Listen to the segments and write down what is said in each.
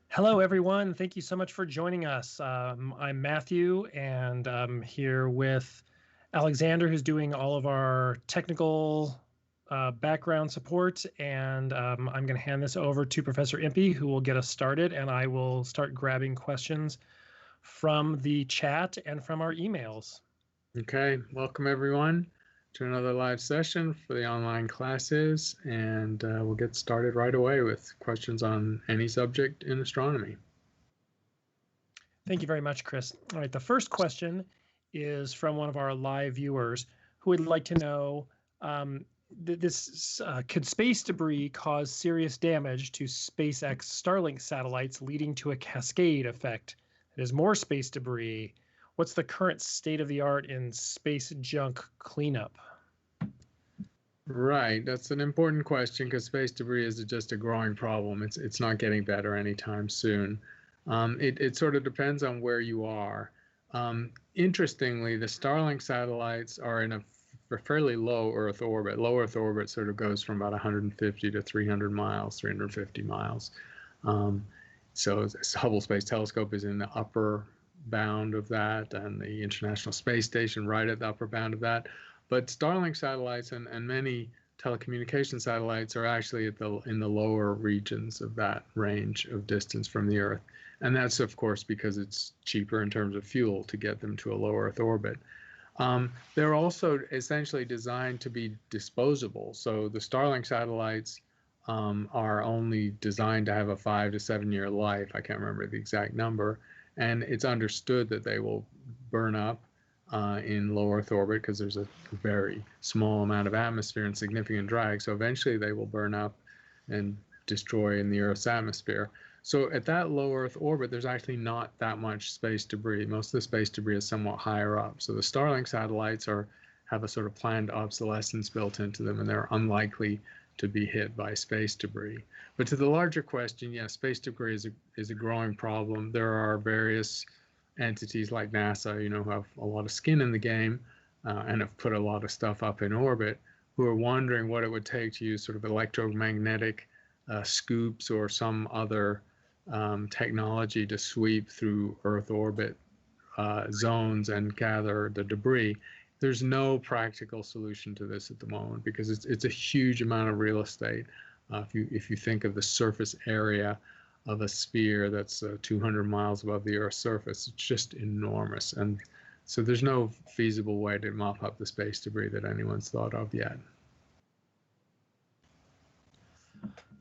Hello, everyone. Thank you so much for joining us. I'm Matthew, and I'm here with Alexander, who's doing all of our technical background support. And I'm going to hand this over to Professor Impey, who will get us started, and I will start grabbing questions from the chat and from our emails. Okay, welcome everyone to another live session for the online classes, and we'll get started right away with questions on any subject in astronomy. Thank you very much, Chris. All right, the first question is from one of our live viewers who would like to know, could space debris cause serious damage to SpaceX Starlink satellites, leading to a cascade effect? There's more space debris. What's the current state of the art in space junk cleanup? Right, that's an important question because space debris is just a growing problem. It's not getting better anytime soon. It sort of depends on where you are. Interestingly, the Starlink satellites are in a fairly low Earth orbit. Low Earth orbit sort of goes from about 150 to 300 miles, 350 miles. So the Hubble Space Telescope is in the upper bound of that, and the International Space Station right at the upper bound of that. But Starlink satellites and many telecommunication satellites are actually in the lower regions of that range of distance from the Earth. And that's, of course, because it's cheaper in terms of fuel to get them to a low Earth orbit. They're also essentially designed to be disposable. So the Starlink satellites are only designed to have a 5 to 7 year life. I can't remember the exact number. And it's understood that they will burn up in low Earth orbit because there's a very small amount of atmosphere and significant drag. So eventually they will burn up and destroy in the Earth's atmosphere. So at that low Earth orbit, there's actually not that much space debris. Most of the space debris is somewhat higher up. So the Starlink satellites have a sort of planned obsolescence built into them, and they're unlikely to be hit by space debris. But to the larger question, yes, space debris is a growing problem. There are various entities like NASA, who have a lot of skin in the game and have put a lot of stuff up in orbit, who are wondering what it would take to use sort of electromagnetic scoops or some other technology to sweep through Earth orbit zones and gather the debris. There's no practical solution to this at the moment because it's a huge amount of real estate. If you think of the surface area of a sphere that's 200 miles above the Earth's surface, it's just enormous. And so there's no feasible way to mop up the space debris that anyone's thought of yet.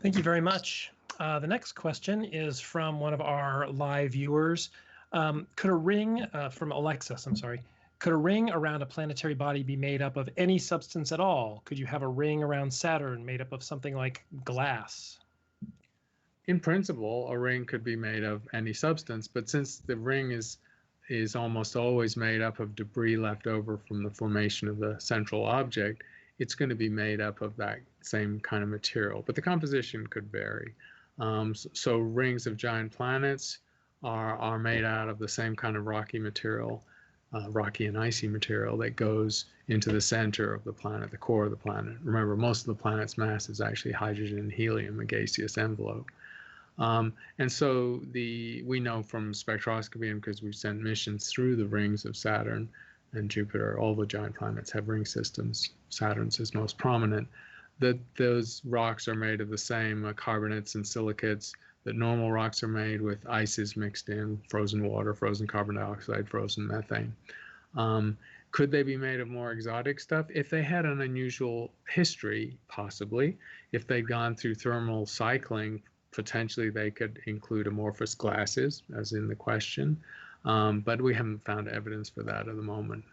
Thank you very much. The next question is from one of our live viewers. Could a ring from Alexis, I'm sorry. Could a ring around a planetary body be made up of any substance at all? Could you have a ring around Saturn made up of something like glass? In principle, a ring could be made of any substance, but since the ring is almost always made up of debris left over from the formation of the central object, it's going to be made up of that same kind of material, but the composition could vary. So rings of giant planets are made out of the same kind of rocky material, rocky and icy material that goes into the center of the planet, the core of the planet. Remember, most of the planet's mass is actually hydrogen and helium, a gaseous envelope. And so we know from spectroscopy, and because we've sent missions through the rings of Saturn and Jupiter, all the giant planets have ring systems. Saturn's is most prominent, that those rocks are made of the same carbonates and silicates that normal rocks are made, with ices mixed in, frozen water, frozen carbon dioxide, frozen methane. Could they be made of more exotic stuff? If they had an unusual history, possibly. If they'd gone through thermal cycling, potentially they could include amorphous glasses, as in the question. But we haven't found evidence for that at the moment.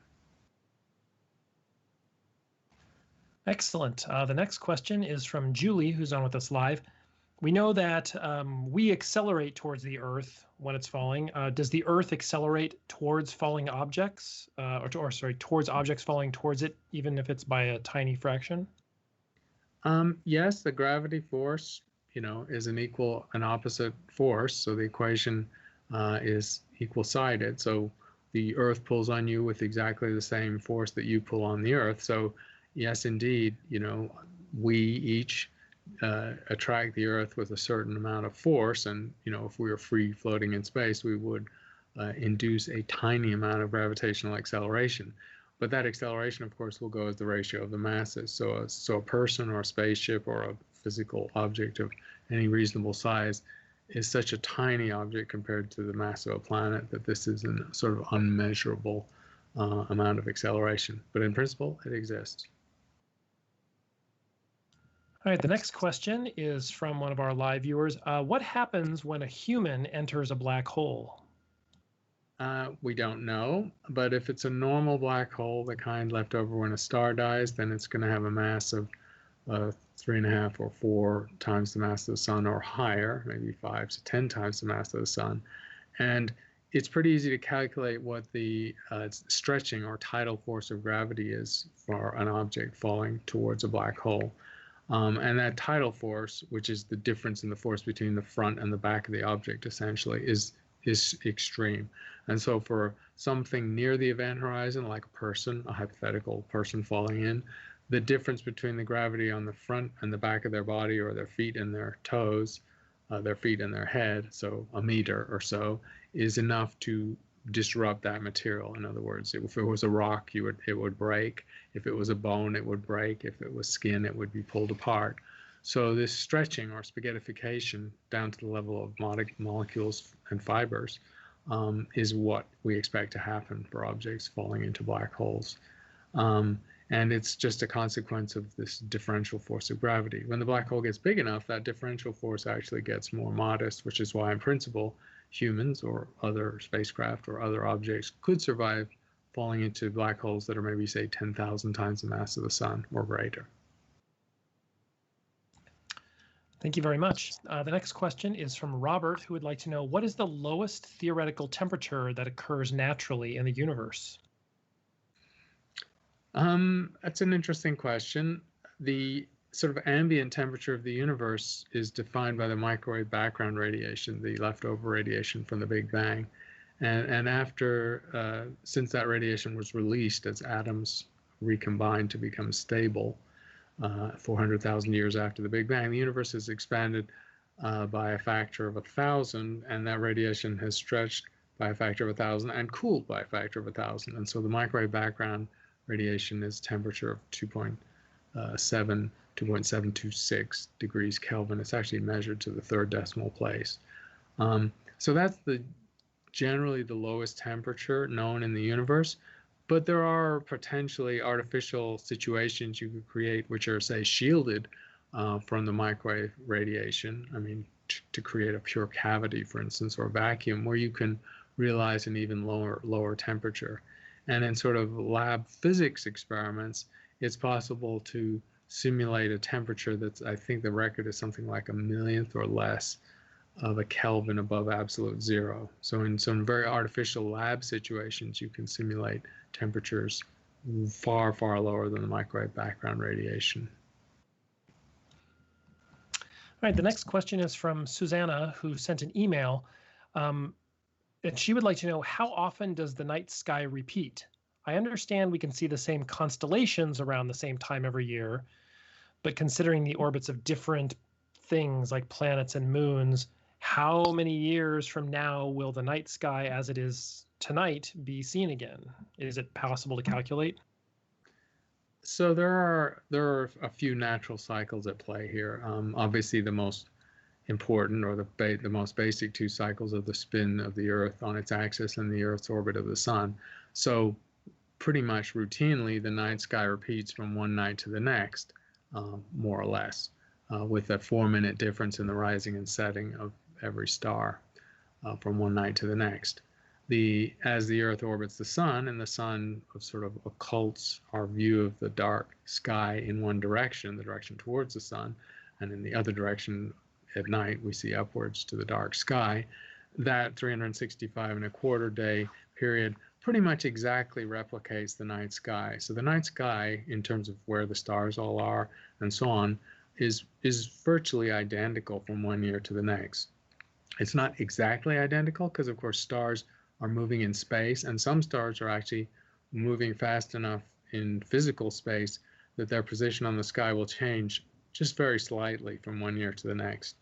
Excellent. The next question is from Julie, who's on with us live. We know that we accelerate towards the Earth when it's falling. Does the Earth accelerate towards falling objects, towards objects falling towards it, even if it's by a tiny fraction? Yes, the gravity force, is an opposite force. So the equation is equal-sided. So the Earth pulls on you with exactly the same force that you pull on the Earth. So yes, indeed, we each attract the Earth with a certain amount of force, and if we were free floating in space, we would induce a tiny amount of gravitational acceleration. But that acceleration, of course, will go as the ratio of the masses. So a person or a spaceship or a physical object of any reasonable size is such a tiny object compared to the mass of a planet that this is a sort of unmeasurable amount of acceleration. But in principle, it exists. All right, the next question is from one of our live viewers. What happens when a human enters a black hole? We don't know, but if it's a normal black hole, the kind left over when a star dies, then it's going to have a mass of 3.5 or 4 times the mass of the sun or higher, maybe 5 to 10 times the mass of the sun. And it's pretty easy to calculate what the stretching or tidal force of gravity is for an object falling towards a black hole. And that tidal force, which is the difference in the force between the front and the back of the object, essentially, is extreme. And so for something near the event horizon, like a person, a hypothetical person falling in, the difference between the gravity on the front and the back of their body, or their feet and their toes, their feet and their head, so a meter or so, is enough to disrupt that material. In other words, if it was a rock, it would break. If it was a bone, it would break. If it was skin, it would be pulled apart. So this stretching or spaghettification down to the level of molecules and fibers is what we expect to happen for objects falling into black holes. And it's just a consequence of this differential force of gravity. When the black hole gets big enough, that differential force actually gets more modest, which is why, in principle, humans or other spacecraft or other objects could survive falling into black holes that are maybe, say, 10,000 times the mass of the sun or greater. Thank you very much. The next question is from Robert, who would like to know, what is the lowest theoretical temperature that occurs naturally in the universe? That's an interesting question. The sort of ambient temperature of the universe is defined by the microwave background radiation, the leftover radiation from the Big Bang. And after, since that radiation was released as atoms recombined to become stable, 400,000 years after the Big Bang, the universe has expanded by a factor of 1,000, and that radiation has stretched by a factor of 1,000 and cooled by a factor of 1,000. And so the microwave background radiation is temperature of 2.726 degrees Kelvin. It's actually measured to the 3rd decimal place. So that's generally the lowest temperature known in the universe. But there are potentially artificial situations you could create which are, say, shielded from the microwave radiation. I mean, to create a pure cavity, for instance, or a vacuum, where you can realize an even lower temperature. And in sort of lab physics experiments, it's possible to simulate a temperature that's, I think the record is something like 1,000,000th or less of a Kelvin above absolute zero. So in some very artificial lab situations, you can simulate temperatures far, far lower than the microwave background radiation. All right, the next question is from Susanna, who sent an email. And she would like to know, how often does the night sky repeat? I understand we can see the same constellations around the same time every year, but considering the orbits of different things like planets and moons, how many years from now will the night sky as it is tonight be seen again? Is it possible to calculate? So there are a few natural cycles at play here. Obviously, the most important, or the most basic 2 cycles of the spin of the Earth on its axis and the Earth's orbit of the sun. So pretty much routinely, the night sky repeats from one night to the next, more or less, with a 4-minute difference in the rising and setting of every star from one night to the next. As the Earth orbits the sun, and the sun sort of occults our view of the dark sky in one direction, the direction towards the sun, and in the other direction at night we see upwards to the dark sky, that 365.25 day period pretty much exactly replicates the night sky. So the night sky, in terms of where the stars all are and so on, is virtually identical from one year to the next. It's not exactly identical because, of course, stars are moving in space, and some stars are actually moving fast enough in physical space that their position on the sky will change just very slightly from one year to the next.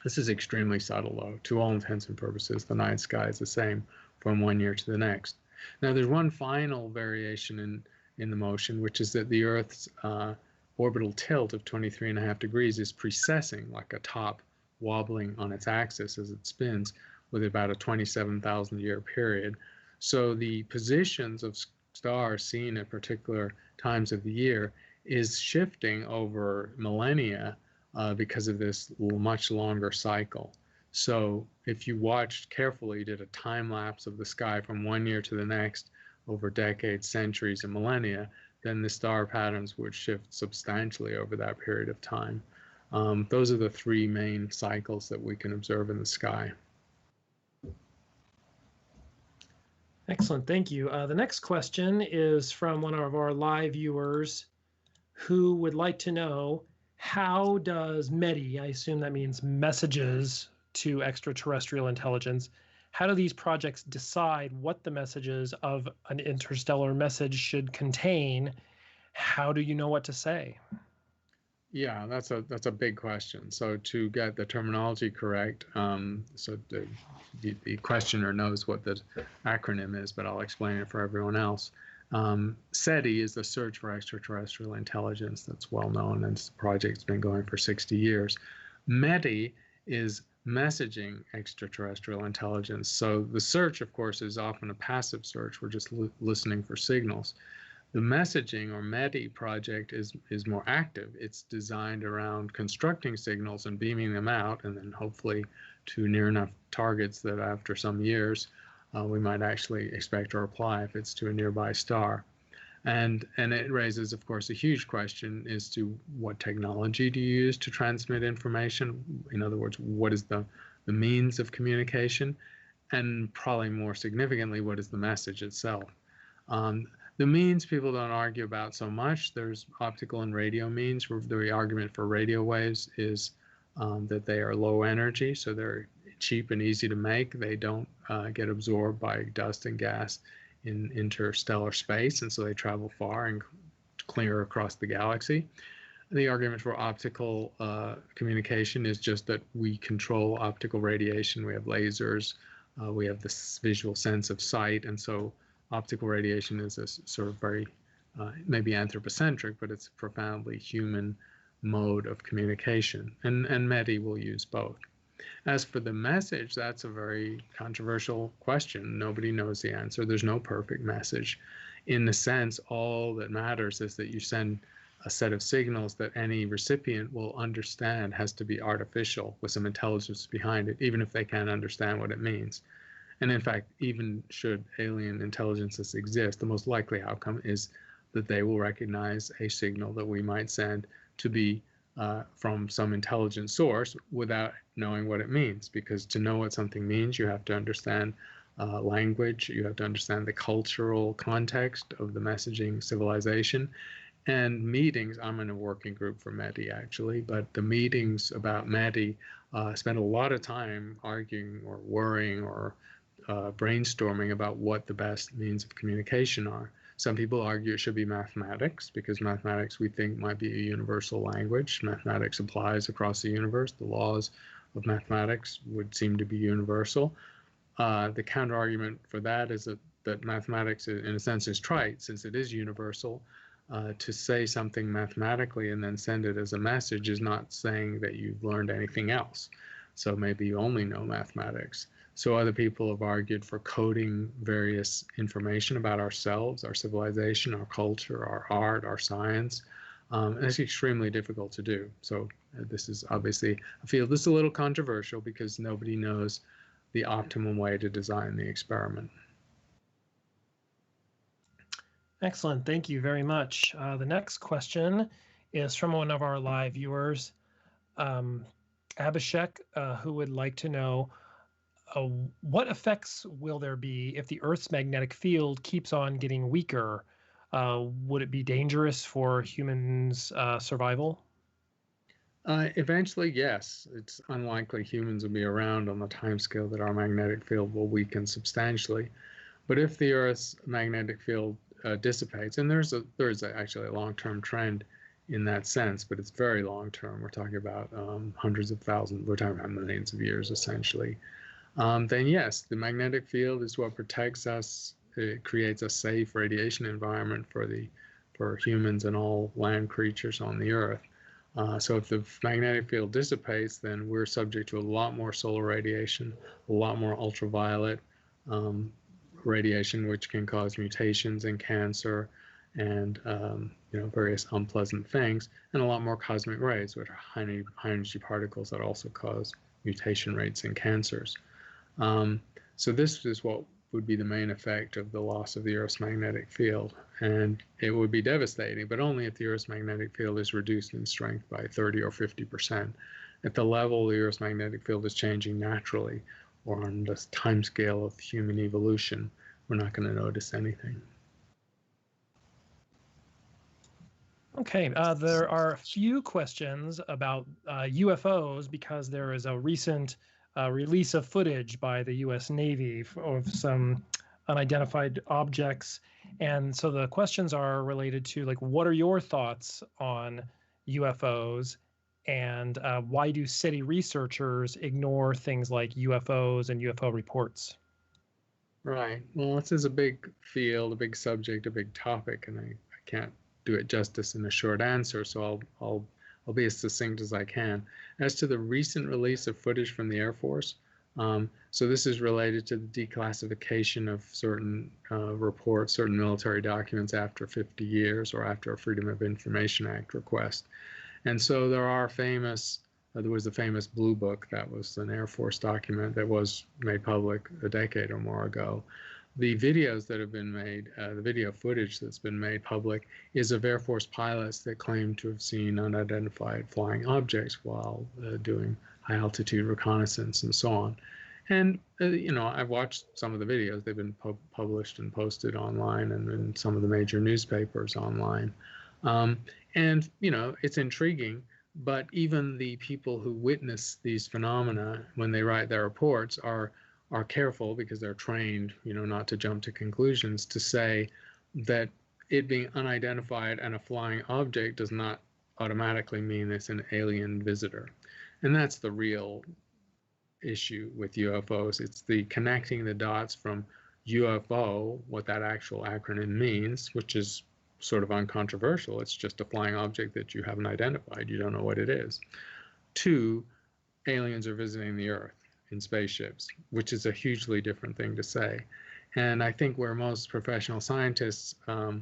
This is extremely subtle, though. To all intents and purposes, the night sky is the same from one year to the next. Now, there's one final variation in the motion, which is that the Earth's orbital tilt of 23.5 degrees is precessing, like a top wobbling on its axis as it spins, with about a 27,000 year period. So the positions of stars seen at particular times of the year is shifting over millennia because of this much longer cycle. So if you watched carefully, did a time lapse of the sky from one year to the next over decades, centuries, and millennia, then the star patterns would shift substantially over that period of time. Those are the three main cycles that we can observe in the sky. Excellent, thank you. The next question is from one of our live viewers who would like to know, how does METI, I assume that means messages to extraterrestrial intelligence, how do these projects decide what the messages of an interstellar message should contain? How do you know what to say? Yeah, that's a big question. So to get the terminology correct, so the questioner knows what the acronym is, but I'll explain it for everyone else. SETI is the Search for Extraterrestrial Intelligence. That's well known, and the project's been going for 60 years. METI is Messaging Extraterrestrial Intelligence. So the search, of course, is often a passive search. We're just listening for signals. The messaging or METI project is more active. It's designed around constructing signals and beaming them out, and then hopefully to near enough targets that after some years we might actually expect a reply if it's to a nearby star. And it raises, of course, a huge question as to what technology do you use to transmit information? In other words, what is the means of communication? And probably more significantly, what is the message itself? The means people don't argue about so much. There's optical and radio means. The argument for radio waves is that they are low energy, so they're cheap and easy to make. They don't get absorbed by dust and gas in interstellar space, and so they travel far and clear across the galaxy. The argument for optical communication is just that we control optical radiation. We have lasers, we have this visual sense of sight, and so optical radiation is a sort of very, maybe anthropocentric, but it's a profoundly human mode of communication. And METI will use both. As for the message, that's a very controversial question. Nobody knows the answer. There's no perfect message. In a sense, all that matters is that you send a set of signals that any recipient will understand has to be artificial with some intelligence behind it, even if they can't understand what it means. And in fact, even should alien intelligences exist, the most likely outcome is that they will recognize a signal that we might send to be from some intelligent source without knowing what it means. Because to know what something means, you have to understand language, you have to understand the cultural context of the messaging civilization. And meetings, I'm in a working group for METI actually, but the meetings about METI spend a lot of time arguing or worrying or brainstorming about what the best means of communication are. Some people argue it should be mathematics, because mathematics we think might be a universal language. Mathematics applies across the universe. The laws of mathematics would seem to be universal. The counter argument for that is that mathematics, in a sense, is trite, since it is universal. To say something mathematically and then send it as a message is not saying that you've learned anything else. So maybe you only know mathematics. So other people have argued for coding various information about ourselves, our civilization, our culture, our art, our science. And it's extremely difficult to do. So this is obviously a field that's a little controversial because nobody knows the optimum way to design the experiment. Excellent, thank you very much. The next question is from one of our live viewers, Abhishek, who would like to know, what effects will there be if the Earth's magnetic field keeps on getting weaker? Would it be dangerous for humans' survival? Eventually, yes. It's unlikely humans will be around on the timescale that our magnetic field will weaken substantially. But if the Earth's magnetic field dissipates, and there is actually a long-term trend in that sense, but it's very long term. We're talking about hundreds of thousands, we're talking about millions of years essentially. Then yes, the magnetic field is what protects us. It creates a safe radiation environment for humans and all land creatures on the Earth. So if the magnetic field dissipates, then we're subject to a lot more solar radiation, a lot more ultraviolet radiation, which can cause mutations and cancer and various unpleasant things, and a lot more cosmic rays, which are high energy particles that also cause mutation rates and cancers. So this is what would be the main effect of the loss of the Earth's magnetic field. And it would be devastating, but only if the Earth's magnetic field is reduced in strength by 30 or 50%. At the level the Earth's magnetic field is changing naturally, or on the time scale of human evolution, we're not going to notice anything. Okay, there are a few questions about UFOs because there is a recent release of footage by the U.S. Navy of some unidentified objects. And so the questions are related to, like, what are your thoughts on UFOs, and why do SETI researchers ignore things like UFOs and UFO reports? Right. Well, this is a big field, a big subject, a big topic, and I can't do it justice in a short answer, so I'll be as succinct as I can. As to the recent release of footage from the Air Force, so this is related to the declassification of certain reports, certain military documents after 50 years or after a Freedom of Information Act request. And so there was the famous Blue Book that was an Air Force document that was made public a decade or more ago. The videos that have been made, the video footage that's been made public, is of Air Force pilots that claim to have seen unidentified flying objects while doing high-altitude reconnaissance and so on. And, I've watched some of the videos. They've been published and posted online and in some of the major newspapers online. And, it's intriguing, but even the people who witness these phenomena, when they write their reports, are careful, because they're trained, not to jump to conclusions, to say that it being unidentified and a flying object does not automatically mean it's an alien visitor. And that's the real issue with UFOs. It's the connecting the dots from UFO, what that actual acronym means, which is sort of uncontroversial. It's just a flying object that you haven't identified. You don't know what it is. To aliens are visiting the Earth in spaceships, which is a hugely different thing to say. And I think where most professional scientists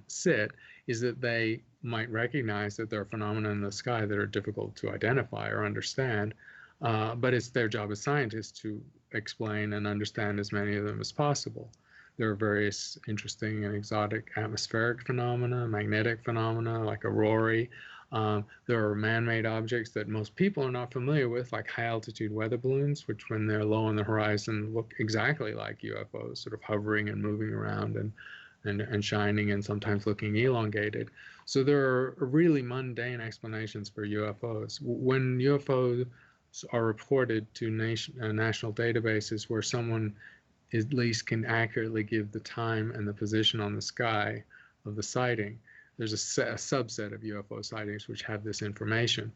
sit is that they might recognize that there are phenomena in the sky that are difficult to identify or understand, but it's their job as scientists to explain and understand as many of them as possible. There are various interesting and exotic atmospheric phenomena, magnetic phenomena like aurorae. There are man-made objects that most people are not familiar with, like high-altitude weather balloons, which when they're low on the horizon look exactly like UFOs, sort of hovering and moving around and shining and sometimes looking elongated. So there are really mundane explanations for UFOs. When UFOs are reported to national databases where someone at least can accurately give the time and the position on the sky of the sighting, there's a subset of UFO sightings which have this information.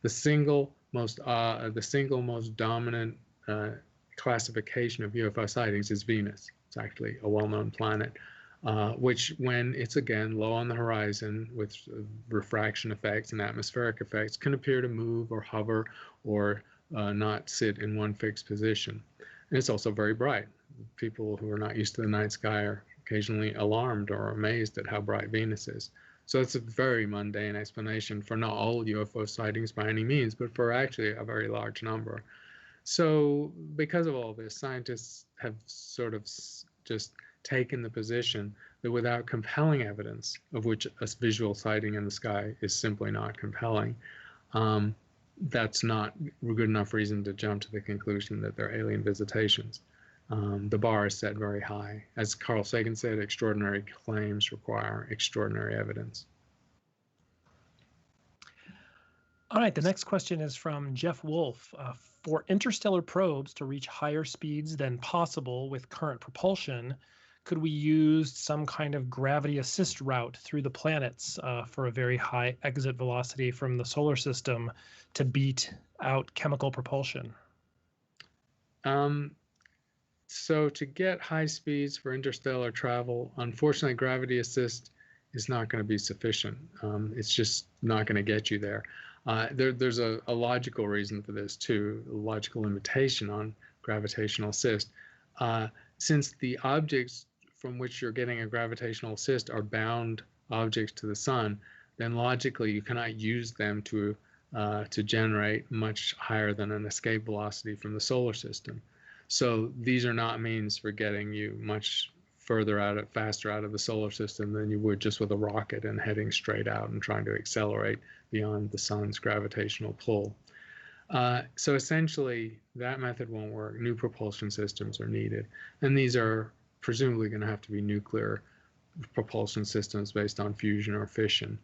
The single most dominant classification of UFO sightings is Venus. It's actually a well-known planet, which, when it's again low on the horizon with refraction effects and atmospheric effects, can appear to move or hover or not sit in one fixed position. And it's also very bright. People who are not used to the night sky are occasionally alarmed or amazed at how bright Venus is. So it's a very mundane explanation for not all UFO sightings by any means, but for actually a very large number. So because of all this, scientists have sort of just taken the position that without compelling evidence, of which a visual sighting in the sky is simply not compelling, that's not good enough reason to jump to the conclusion that they're alien visitations. The bar is set very high. As Carl Sagan said, extraordinary claims require extraordinary evidence. All right, the next question is from Jeff Wolf. For interstellar probes to reach higher speeds than possible with current propulsion, could we use some kind of gravity assist route through the planets for a very high exit velocity from the solar system to beat out chemical propulsion? So to get high speeds for interstellar travel, unfortunately, gravity assist is not going to be sufficient. It's just not going to get you there. There's a logical reason for this too, a logical limitation on gravitational assist. Since the objects from which you're getting a gravitational assist are bound objects to the sun, then logically you cannot use them to generate much higher than an escape velocity from the solar system. So these are not means for getting you much faster out of the solar system than you would just with a rocket and heading straight out and trying to accelerate beyond the sun's gravitational pull. So essentially, that method won't work. New propulsion systems are needed. And these are presumably going to have to be nuclear propulsion systems based on fusion or fission.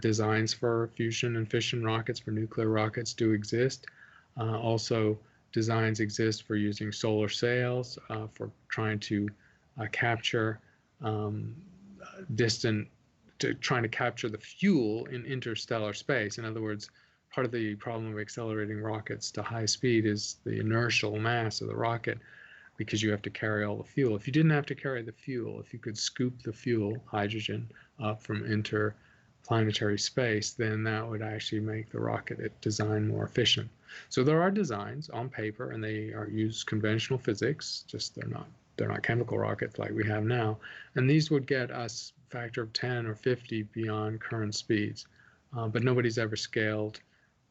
Designs for fusion and fission rockets, for nuclear rockets, do exist. Also, designs exist for using solar sails, for trying to capture trying to capture the fuel in interstellar space. In other words, part of the problem of accelerating rockets to high speed is the inertial mass of the rocket, because you have to carry all the fuel. If you didn't have to carry the fuel, if you could scoop the fuel, hydrogen, up from interplanetary space, then that would actually make the rocket design more efficient. So there are designs on paper, and they use conventional physics, just they're not chemical rockets like we have now. And these would get us a factor of 10 or 50 beyond current speeds. But nobody's ever scaled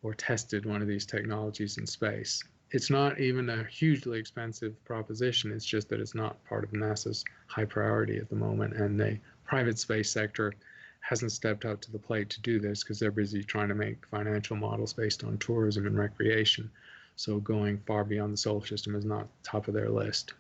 or tested one of these technologies in space. It's not even a hugely expensive proposition. It's just that it's not part of NASA's high priority at the moment. And the private space sector hasn't stepped up to the plate to do this because they're busy trying to make financial models based on tourism and recreation. So going far beyond the solar system is not top of their list.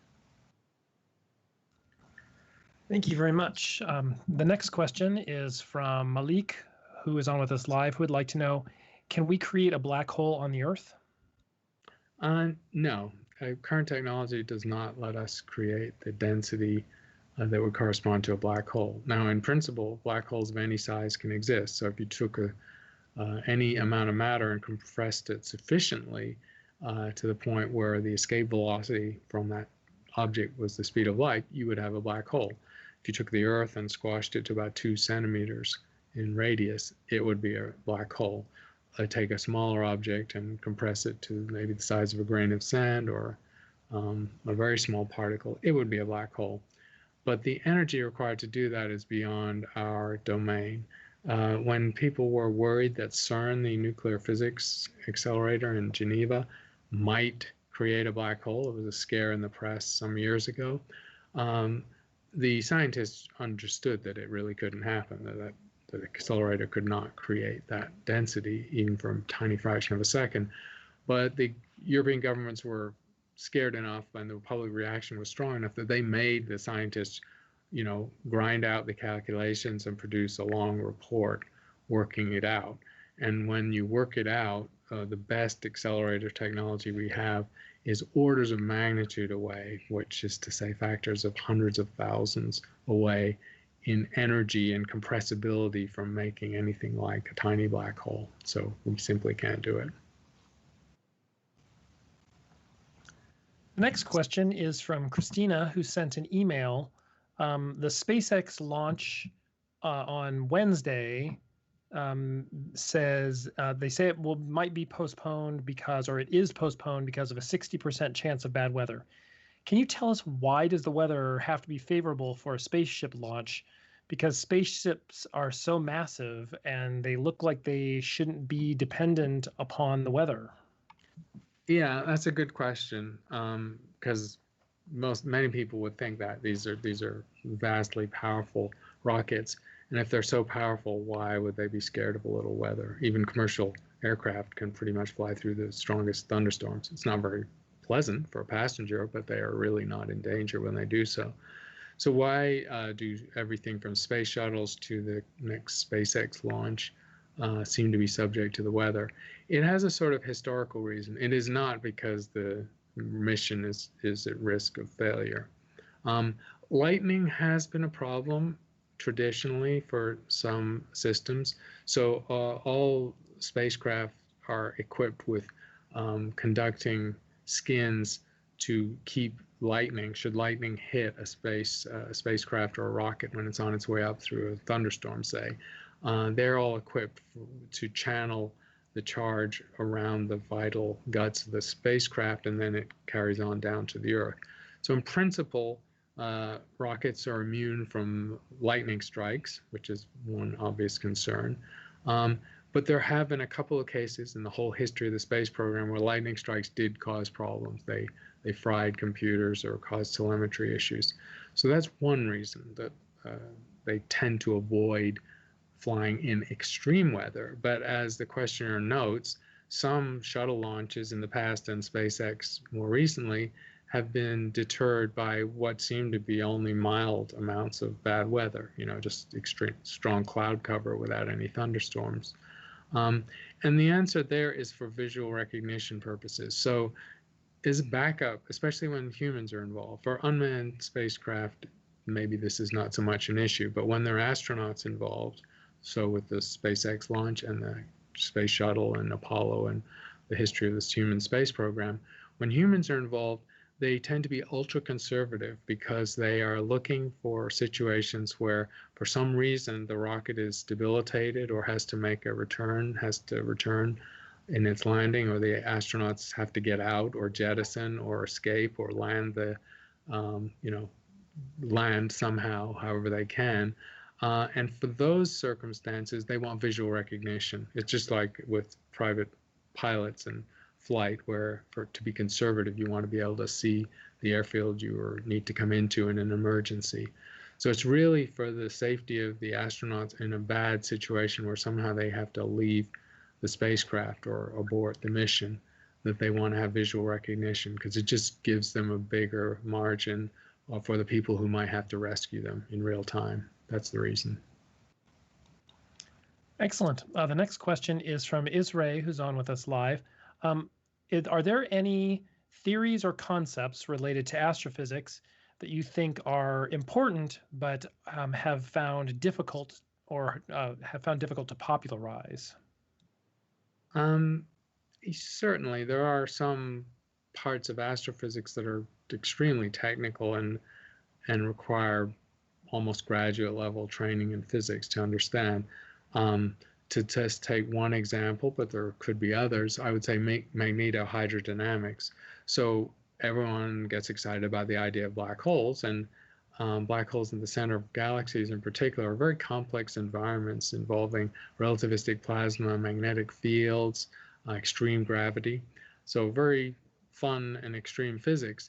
Thank you very much. The next question is from Malik, who is on with us live, who would like to know, can we create a black hole on the Earth? No. Current technology does not let us create the density that would correspond to a black hole. Now, in principle, black holes of any size can exist. So if you took any amount of matter and compressed it sufficiently to the point where the escape velocity from that object was the speed of light, you would have a black hole. If you took the Earth and squashed it to about 2 centimeters in radius, it would be a black hole. Take a smaller object and compress it to maybe the size of a grain of sand or a very small particle, it would be a black hole. But the energy required to do that is beyond our domain. When people were worried that CERN, the nuclear physics accelerator in Geneva, might create a black hole, it was a scare in the press some years ago, the scientists understood that it really couldn't happen, that the accelerator could not create that density even for a tiny fraction of a second. But the European governments were scared enough and the public reaction was strong enough that they made the scientists, grind out the calculations and produce a long report working it out. And when you work it out, the best accelerator technology we have is orders of magnitude away, which is to say factors of hundreds of thousands away in energy and compressibility from making anything like a tiny black hole. So we simply can't do it. The next question is from Christina, who sent an email. The SpaceX launch on Wednesday says they say it might be postponed it is postponed because of a 60% chance of bad weather. Can you tell us why does the weather have to be favorable for a spaceship launch? Because spaceships are so massive and they look like they shouldn't be dependent upon the weather. Yeah, that's a good question, because many people would think that these are vastly powerful rockets, and if they're so powerful, why would they be scared of a little weather? Even commercial aircraft can pretty much fly through the strongest thunderstorms. It's not very pleasant for a passenger, but they are really not in danger when they do so. So why do everything from space shuttles to the next SpaceX launch seem to be subject to the weather? It has a sort of historical reason. It is not because the mission is at risk of failure. Lightning has been a problem traditionally for some systems. So all spacecraft are equipped with conducting skins to keep lightning, should lightning hit a spacecraft or a rocket when it's on its way up through a thunderstorm, say, they're all equipped to channel the charge around the vital guts of the spacecraft, and then it carries on down to the Earth. So in principle, rockets are immune from lightning strikes, which is one obvious concern. But there have been a couple of cases in the whole history of the space program where lightning strikes did cause problems. They fried computers or caused telemetry issues. So that's one reason that they tend to avoid flying in extreme weather. But as the questioner notes, some shuttle launches in the past and SpaceX more recently have been deterred by what seem to be only mild amounts of bad weather, just extreme strong cloud cover without any thunderstorms. And the answer there is for visual recognition purposes. So as a backup, especially when humans are involved. For unmanned spacecraft, maybe this is not so much an issue, but when there are astronauts involved, so with the SpaceX launch and the space shuttle and Apollo and the history of this human space program, when humans are involved, they tend to be ultra conservative because they are looking for situations where for some reason the rocket is debilitated or has to return in its landing, or the astronauts have to get out or jettison or escape or land land somehow, however they can. And for those circumstances, they want visual recognition. It's just like with private pilots and flight, where to be conservative, you want to be able to see the airfield you need to come into in an emergency. So it's really for the safety of the astronauts in a bad situation where somehow they have to leave the spacecraft or abort the mission that they want to have visual recognition, because it just gives them a bigger margin for the people who might have to rescue them in real time. That's the reason. Excellent. The next question is from Isray, who's on with us live. Are there any theories or concepts related to astrophysics that you think are important but have found difficult to popularize? Certainly, there are some parts of astrophysics that are extremely technical and require almost graduate level training in physics to understand. To just take one example, but there could be others, I would say magnetohydrodynamics. So everyone gets excited about the idea of black holes, and black holes in the center of galaxies in particular are very complex environments involving relativistic plasma, magnetic fields, extreme gravity. So very fun and extreme physics,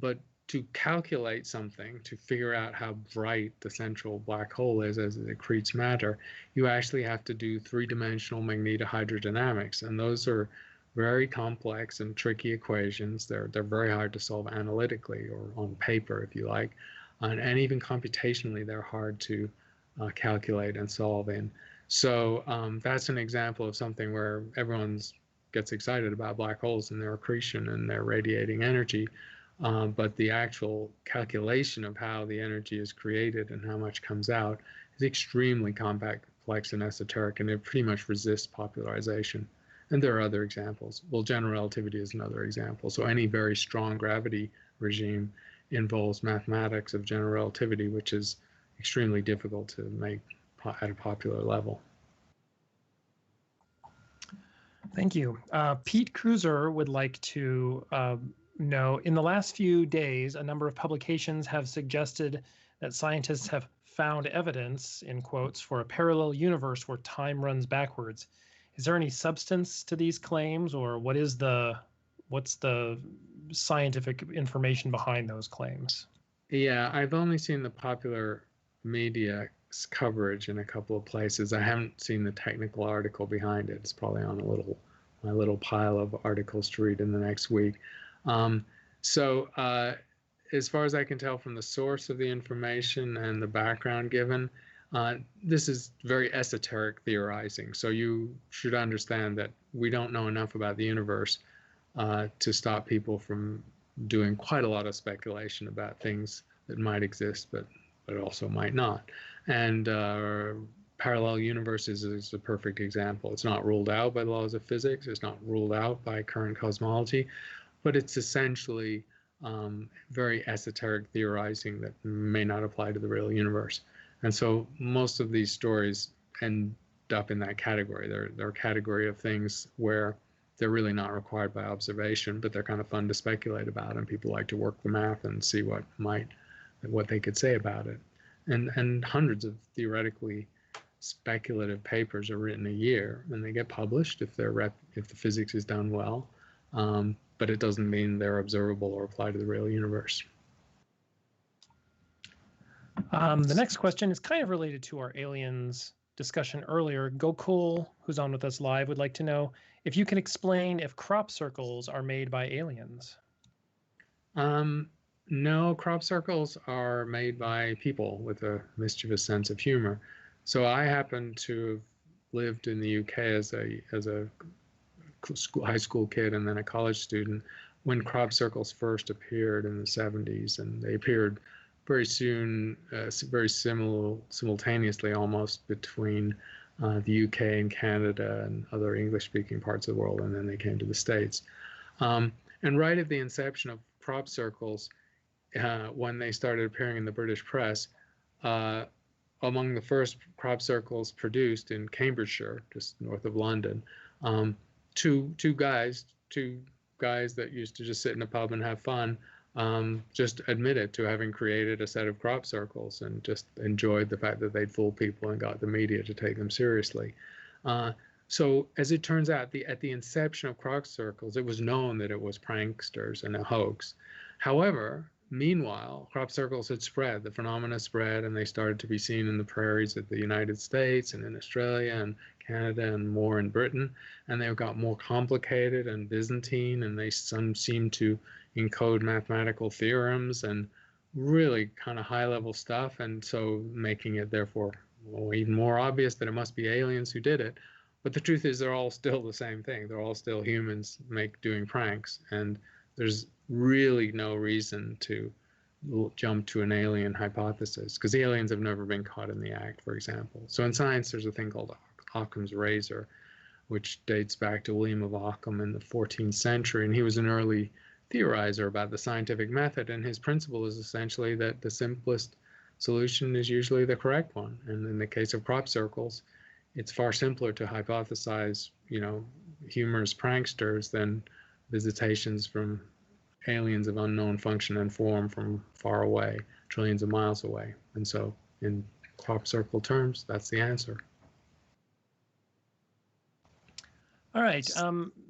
but to calculate something, to figure out how bright the central black hole is as it accretes matter, you actually have to do three-dimensional magnetohydrodynamics, and those are very complex and tricky equations. They're very hard to solve analytically or on paper, if you like, and even computationally they're hard to calculate and solve in. So that's an example of something where everyone gets excited about black holes and their accretion and their radiating energy. But the actual calculation of how the energy is created and how much comes out is extremely complex and esoteric, and it pretty much resists popularization. And there are other examples. Well, general relativity is another example. So any very strong gravity regime involves mathematics of general relativity, which is extremely difficult to make at a popular level. Thank you. Pete Cruiser would like to know, in the last few days, a number of publications have suggested that scientists have found evidence, in quotes, for a parallel universe where time runs backwards. Is there any substance to these claims, or what's the scientific information behind those claims? Yeah, I've only seen the popular media coverage in a couple of places. I haven't seen the technical article behind it. It's probably on my little pile of articles to read in the next week. As far as I can tell from the source of the information and the background given, this is very esoteric theorizing. So you should understand that we don't know enough about the universe to stop people from doing quite a lot of speculation about things that might exist, but also might not. And parallel universes is a perfect example. It's not ruled out by the laws of physics. It's not ruled out by current cosmology, but it's essentially very esoteric theorizing that may not apply to the real universe. And so most of these stories end up in that category. They're a category of things where they're really not required by observation, but they're kind of fun to speculate about, and people like to work the math and see what they could say about it. And hundreds of theoretically speculative papers are written a year, and they get published if the physics is done well. But it doesn't mean they're observable or apply to the real universe. The next question is kind of related to our aliens discussion earlier. Gokul, who's on with us live, would like to know if you can explain if crop circles are made by aliens. No, crop circles are made by people with a mischievous sense of humor. So I happen to have lived in the UK as a high school kid and then a college student when crop circles first appeared in the 70s, and they appeared very soon, very simultaneously almost between the UK and Canada and other English-speaking parts of the world, and then they came to the States. And right at the inception of crop circles, when they started appearing in the British press, among the first crop circles produced in Cambridgeshire, just north of London, two guys that used to just sit in a pub and have fun, just admitted to having created a set of crop circles and just enjoyed the fact that they'd fooled people and got the media to take them seriously. So as it turns out, at the inception of crop circles, it was known that it was pranksters and a hoax. However, meanwhile, crop circles had spread, the phenomena spread, and they started to be seen in the prairies of the United States and in Australia and Canada and more in Britain, and they got more complicated and Byzantine, and some seemed to encode mathematical theorems and really kind of high-level stuff, and so making it therefore even more obvious that it must be aliens who did it. But the truth is they're all still the same thing. They're all still humans doing pranks, and there's really no reason to jump to an alien hypothesis, because the aliens have never been caught in the act, for example. So in science, there's a thing called Occam's razor, which dates back to William of Ockham in the 14th century, and he was an early theorizer about the scientific method, and his principle is essentially that the simplest solution is usually the correct one. And in the case of crop circles, it's far simpler to hypothesize, humorous pranksters than visitations from aliens of unknown function and form from far away, trillions of miles away. And so in crop circle terms, that's the answer. All right.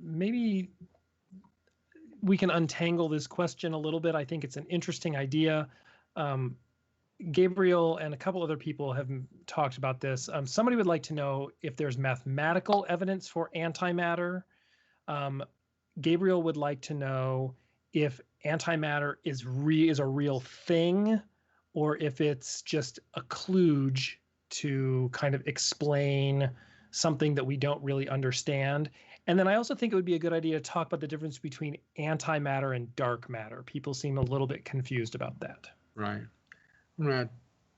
Maybe we can untangle this question a little bit. I think it's an interesting idea. Gabriel and a couple other people have talked about this. Somebody would like to know if there's mathematical evidence for antimatter. Gabriel would like to know if antimatter is a real thing, or if it's just a kludge to kind of explain something that we don't really understand. And then I also think it would be a good idea to talk about the difference between antimatter and dark matter. People seem a little bit confused about that. Right. I'm going to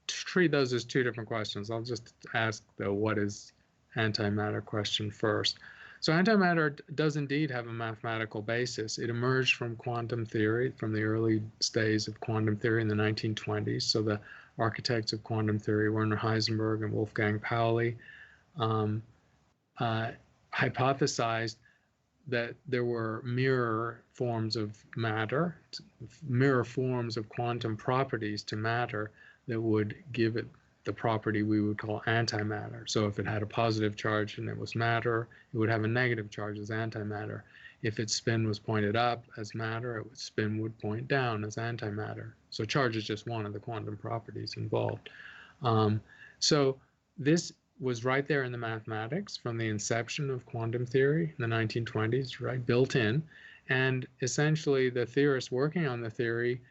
treat those as two different questions. I'll just ask the what is antimatter question first. So antimatter does indeed have a mathematical basis. It emerged from quantum theory, from the early days of quantum theory in the 1920s. So the architects of quantum theory, Werner Heisenberg and Wolfgang Pauli, hypothesized that there were mirror forms of matter, mirror forms of quantum properties to matter that would give it the property we would call antimatter. So if it had a positive charge and it was matter, it would have a negative charge as antimatter. If its spin was pointed up as matter, its spin would point down as antimatter. So charge is just one of the quantum properties involved. So this was right there in the mathematics from the inception of quantum theory in the 1920s, right, built in. And essentially the theorists working on the theory,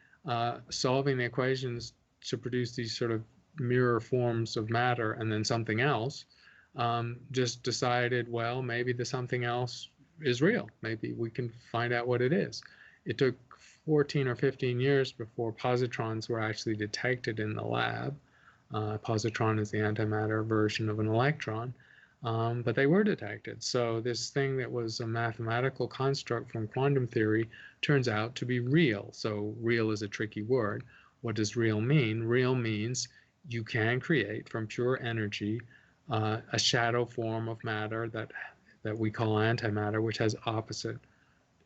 solving the equations to produce these sort of mirror forms of matter and then something else, just decided, well, maybe the something else is real. Maybe we can find out what it is. It took 14 or 15 years before positrons were actually detected in the lab. Positron is the antimatter version of an electron, but they were detected. So this thing that was a mathematical construct from quantum theory turns out to be real. So real is a tricky word. What does real mean? Real means you can create from pure energy a shadow form of matter that we call antimatter, which has opposite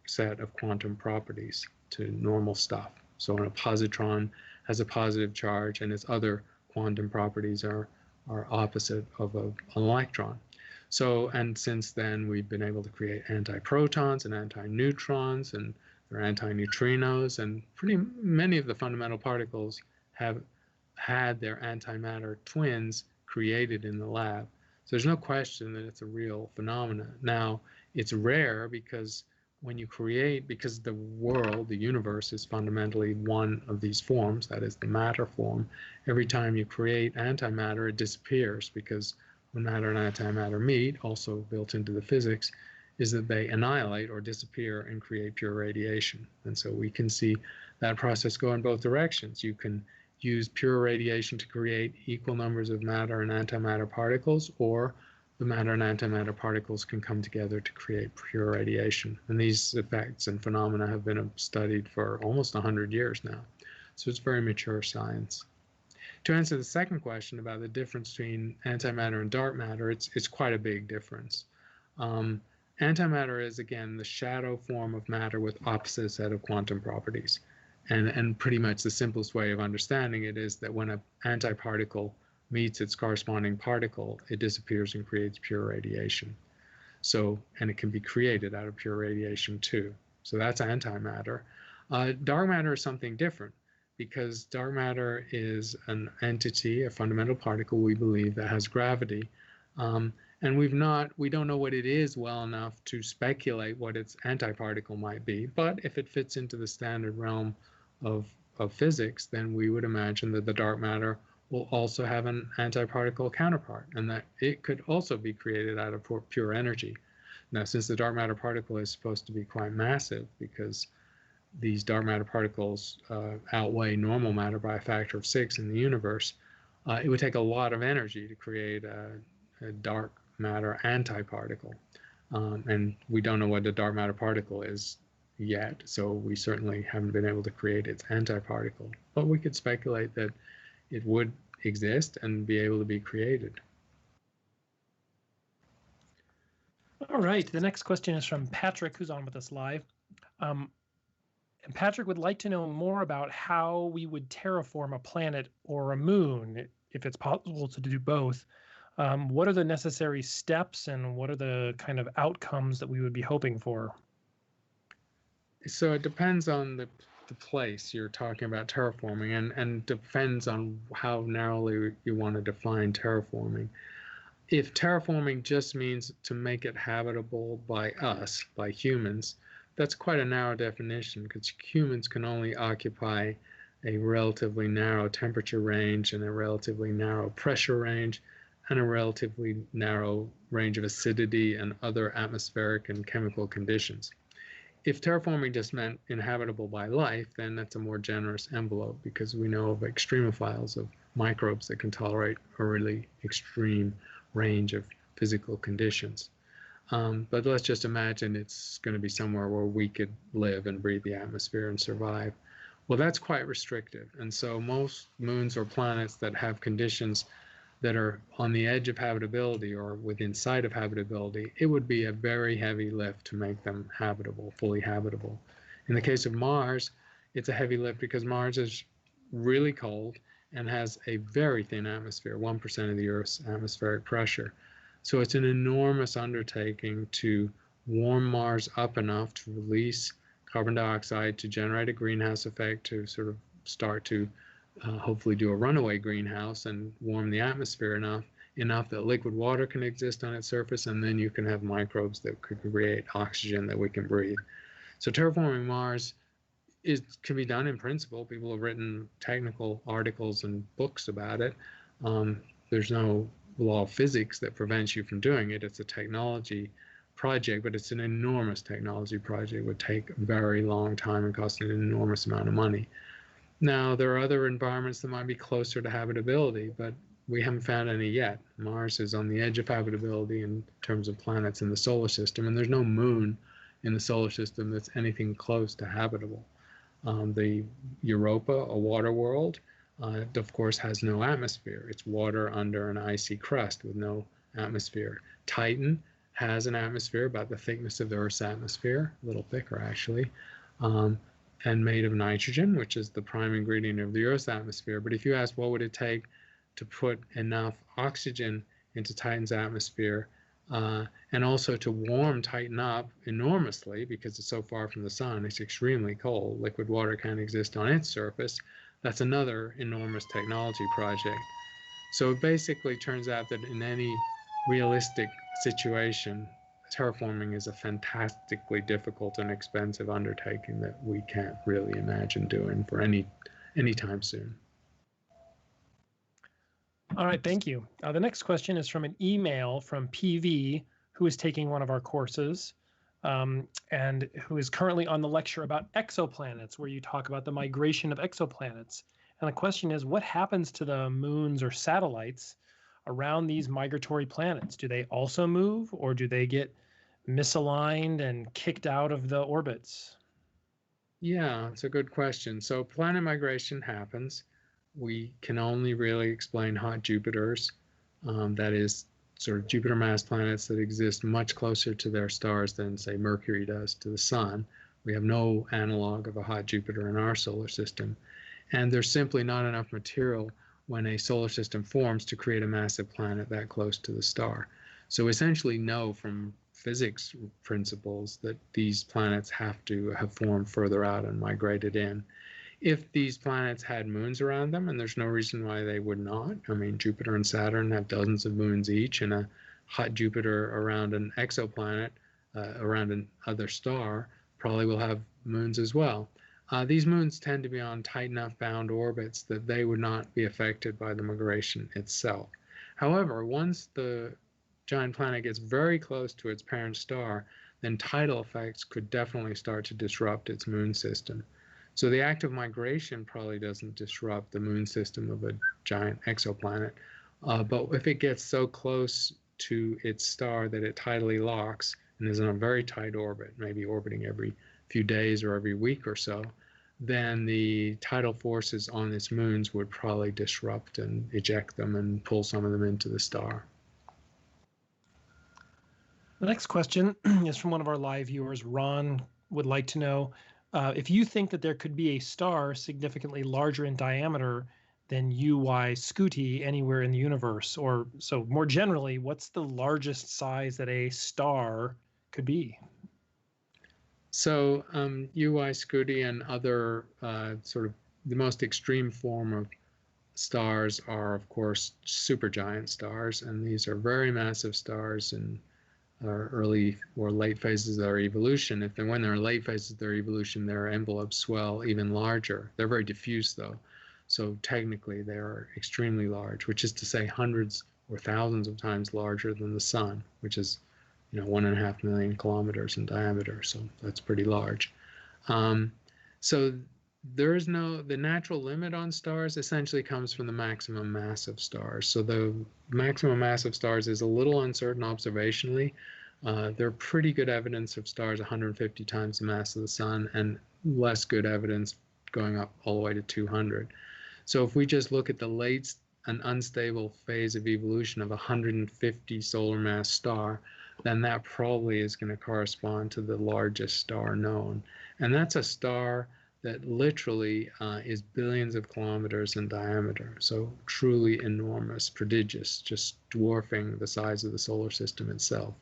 set of quantum properties to normal stuff. So when a positron has a positive charge and its other quantum properties are opposite of an electron. So, and since then we've been able to create antiprotons and antineutrons, and there are antineutrinos, and pretty many of the fundamental particles have had their antimatter twins created in the lab. So there's no question that it's a real phenomenon. Now, it's rare because when you create, because the world, the universe, is fundamentally one of these forms, that is the matter form. Every time you create antimatter, it disappears, because when matter and antimatter meet, also built into the physics, is that they annihilate or disappear and create pure radiation. And so we can see that process go in both directions. You can use pure radiation to create equal numbers of matter and antimatter particles, or the matter and antimatter particles can come together to create pure radiation. And these effects and phenomena have been studied for almost 100 years now. So it's very mature science. To answer the second question about the difference between antimatter and dark matter, it's quite a big difference. Antimatter is, again, the shadow form of matter with opposite set of quantum properties. And pretty much the simplest way of understanding it is that when an antiparticle meets its corresponding particle, it disappears and creates pure radiation. So, and it can be created out of pure radiation too. So that's antimatter. Dark matter is something different, because dark matter is an entity, a fundamental particle, we believe, that has gravity. And we don't know what it is well enough to speculate what its antiparticle might be. But if it fits into the standard realm of physics, then we would imagine that the dark matter will also have an antiparticle counterpart, and that it could also be created out of pure energy. Now, since the dark matter particle is supposed to be quite massive, because these dark matter particles outweigh normal matter by a factor of 6 in the universe, it would take a lot of energy to create a dark matter antiparticle. And we don't know what a dark matter particle is yet, so we certainly haven't been able to create its antiparticle. But we could speculate that it would exist and be able to be created. All right, the next question is from Patrick, who's on with us live. And Patrick would like to know more about how we would terraform a planet or a moon, if it's possible to do both. What are the necessary steps, and what are the kind of outcomes that we would be hoping for? So it depends on the place you're talking about terraforming, and depends on how narrowly you want to define terraforming. If terraforming just means to make it habitable by us, by humans, that's quite a narrow definition, because humans can only occupy a relatively narrow temperature range and a relatively narrow pressure range and a relatively narrow range of acidity and other atmospheric and chemical conditions. If terraforming just meant inhabitable by life, then that's a more generous envelope, because we know of extremophiles, of microbes that can tolerate a really extreme range of physical conditions. But let's just imagine it's going to be somewhere where we could live and breathe the atmosphere and survive. Well, that's quite restrictive. And so most moons or planets that have conditions that are on the edge of habitability or within sight of habitability, it would be a very heavy lift to make them habitable, fully habitable. In the case of Mars, it's a heavy lift because Mars is really cold and has a very thin atmosphere, 1% of the Earth's atmospheric pressure. So it's an enormous undertaking to warm Mars up enough to release carbon dioxide to generate a greenhouse effect, to sort of start to hopefully do a runaway greenhouse and warm the atmosphere enough that liquid water can exist on its surface, and then you can have microbes that could create oxygen that we can breathe. So terraforming Mars can be done in principle. People have written technical articles and books about it. There's no law of physics that prevents you from doing it. It's a technology project, but it's an enormous technology project. It would take a very long time and cost an enormous amount of money. Now, there are other environments that might be closer to habitability, but we haven't found any yet. Mars is on the edge of habitability in terms of planets in the solar system, and there's no moon in the solar system that's anything close to habitable. The Europa, a water world, of course, has no atmosphere. It's water under an icy crust with no atmosphere. Titan has an atmosphere about the thickness of the Earth's atmosphere, a little thicker actually, and made of nitrogen, which is the prime ingredient of the Earth's atmosphere. But if you ask what would it take to put enough oxygen into Titan's atmosphere, and also to warm Titan up enormously because it's so far from the sun, it's extremely cold. Liquid water can't exist on its surface. That's another enormous technology project. So it basically turns out that in any realistic situation, terraforming is a fantastically difficult and expensive undertaking that we can't really imagine doing for any time soon. All right, thank you. The next question is from an email from PV, who is taking one of our courses and who is currently on the lecture about exoplanets, where you talk about the migration of exoplanets. And the question is, what happens to the moons or satellites around these migratory planets? Do they also move, or do they get misaligned and kicked out of the orbits? Yeah, it's a good question. So planet migration happens. We can only really explain hot Jupiters, that is sort of Jupiter mass planets that exist much closer to their stars than, say, Mercury does to the sun. We have no analog of a hot Jupiter in our solar system. And there's simply not enough material when a solar system forms to create a massive planet that close to the star. So essentially know from physics principles that these planets have to have formed further out and migrated in. If these planets had moons around them, and there's no reason why they would not. I mean, Jupiter and Saturn have dozens of moons each, and a hot Jupiter around an exoplanet, around another star, probably will have moons as well. These moons tend to be on tight enough bound orbits that they would not be affected by the migration itself. However, once the giant planet gets very close to its parent star, then tidal effects could definitely start to disrupt its moon system. So the act of migration probably doesn't disrupt the moon system of a giant exoplanet, but if it gets so close to its star that it tidally locks and is in a very tight orbit, maybe orbiting every few days or every week or so, then the tidal forces on its moons would probably disrupt and eject them and pull some of them into the star. The next question is from one of our live viewers. Ron would like to know if you think that there could be a star significantly larger in diameter than UY Scuti anywhere in the universe, or so more generally, what's the largest size that a star could be? So UY Scuti and other sort of the most extreme form of stars are, of course, supergiant stars, and these are very massive stars in early or late phases of their evolution. When they're in late phases of their evolution, their envelopes swell even larger. They're very diffuse, though, so technically they are extremely large, which is to say hundreds or thousands of times larger than the sun, which is 1.5 million kilometers in diameter, so that's pretty large. So there is the natural limit on stars essentially comes from the maximum mass of stars. So the maximum mass of stars is a little uncertain observationally. There are pretty good evidence of stars 150 times the mass of the sun, and less good evidence going up all the way to 200. So if we just look at the late and unstable phase of evolution of 150 solar mass star, then that probably is going to correspond to the largest star known. And that's a star that literally is billions of kilometers in diameter. So truly enormous, prodigious, just dwarfing the size of the solar system itself.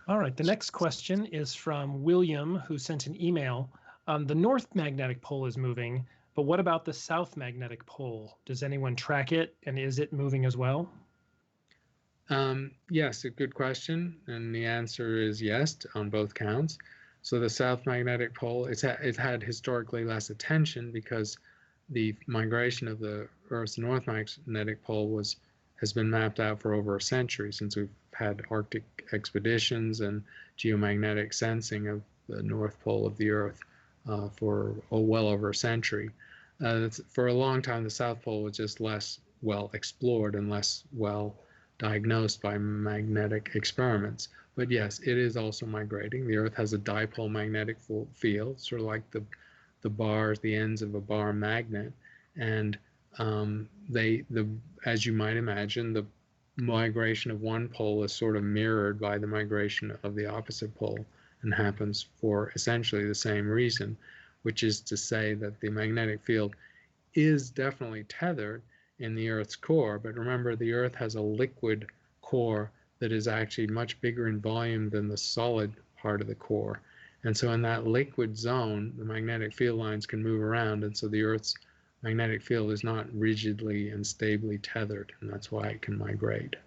All right, the next question is from William, who sent an email. The north magnetic pole is moving, but what about the south magnetic pole? Does anyone track it, and is it moving as well? Yes, a good question, and the answer is yes on both counts. So the south magnetic pole, it's had historically less attention because the migration of the Earth's north magnetic pole was has been mapped out for over a century, since we've had Arctic expeditions and geomagnetic sensing of the North Pole of the Earth for well over a century. For a long time, the South Pole was just less well explored and less well diagnosed by magnetic experiments. But yes, it is also migrating. The Earth has a dipole magnetic field, sort of like the bars, the ends of a bar magnet, and as you might imagine, the migration of one pole is sort of mirrored by the migration of the opposite pole, and happens for essentially the same reason, which is to say that the magnetic field is definitely tethered in the Earth's core. But remember, the Earth has a liquid core that is actually much bigger in volume than the solid part of the core. And so in that liquid zone, the magnetic field lines can move around, and so the Earth's magnetic field is not rigidly and stably tethered, and that's why it can migrate.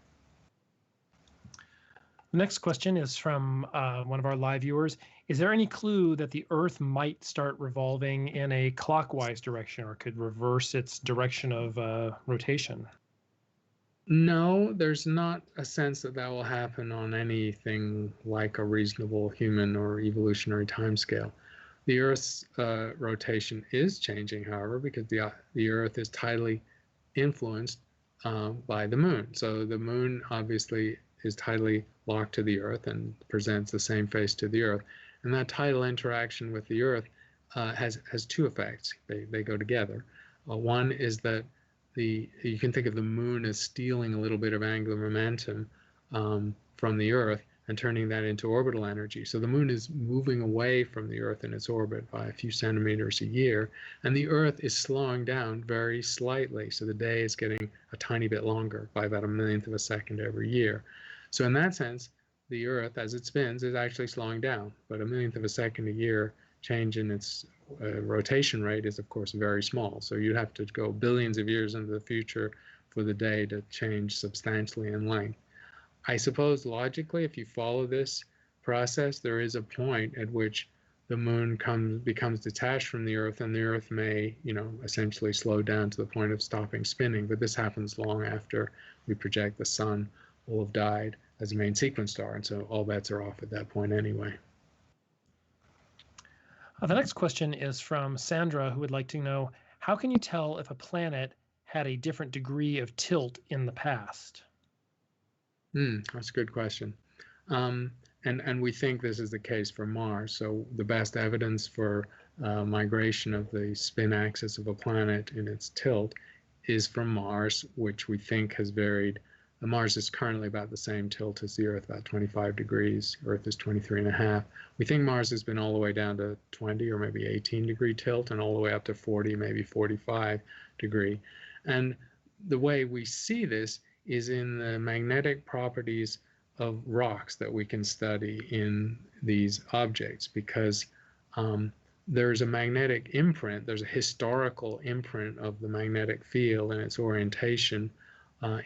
The next question is from one of our live viewers. Is there any clue that the Earth might start revolving in a clockwise direction, or could reverse its direction of rotation? No, there's not a sense that that will happen on anything like a reasonable human or evolutionary timescale. The Earth's rotation is changing, however, because the Earth is tidally influenced by the moon. So the moon obviously is tidally locked to the Earth and presents the same face to the Earth. And that tidal interaction with the Earth has two effects. They go together. One is that you can think of the moon as stealing a little bit of angular momentum from the Earth and turning that into orbital energy. So the moon is moving away from the Earth in its orbit by a few centimeters a year, and the Earth is slowing down very slightly. So the day is getting a tiny bit longer by about a millionth of a second every year. So in that sense, the Earth, as it spins, is actually slowing down, but a millionth of a second a year change in its rotation rate is, of course, very small. So you'd have to go billions of years into the future for the day to change substantially in length. I suppose logically, if you follow this process, there is a point at which the moon becomes detached from the Earth, and the Earth may, essentially slow down to the point of stopping spinning. But this happens long after we project the sun will have died as a main sequence star, and so all bets are off at that point anyway. The next question is from Sandra, who would like to know, how can you tell if a planet had a different degree of tilt in the past? That's a good question. And we think this is the case for Mars. So the best evidence for migration of the spin axis of a planet in its tilt is from Mars, which we think has varied. Mars is currently about the same tilt as the Earth, about 25 degrees. Earth is 23.5. We think Mars has been all the way down to 20 or maybe 18 degree tilt, and all the way up to 40, maybe 45 degree. And the way we see this is in the magnetic properties of rocks that we can study in these objects, because there's a magnetic imprint, there's a historical imprint of the magnetic field and its orientation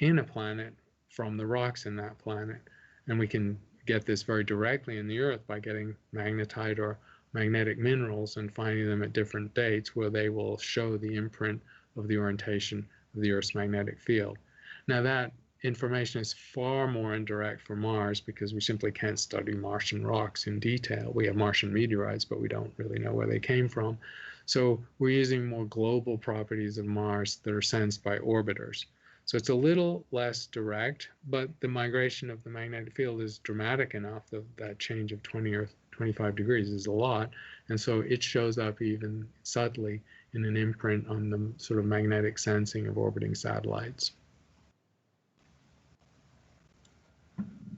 in a planet from the rocks in that planet. And we can get this very directly in the Earth by getting magnetite or magnetic minerals and finding them at different dates where they will show the imprint of the orientation of the Earth's magnetic field. Now that information is far more indirect for Mars because we simply can't study Martian rocks in detail. We have Martian meteorites, but we don't really know where they came from. So we're using more global properties of Mars that are sensed by orbiters. So it's a little less direct, but the migration of the magnetic field is dramatic enough that that change of 20 or 25 degrees is a lot. And so it shows up even subtly in an imprint on the sort of magnetic sensing of orbiting satellites.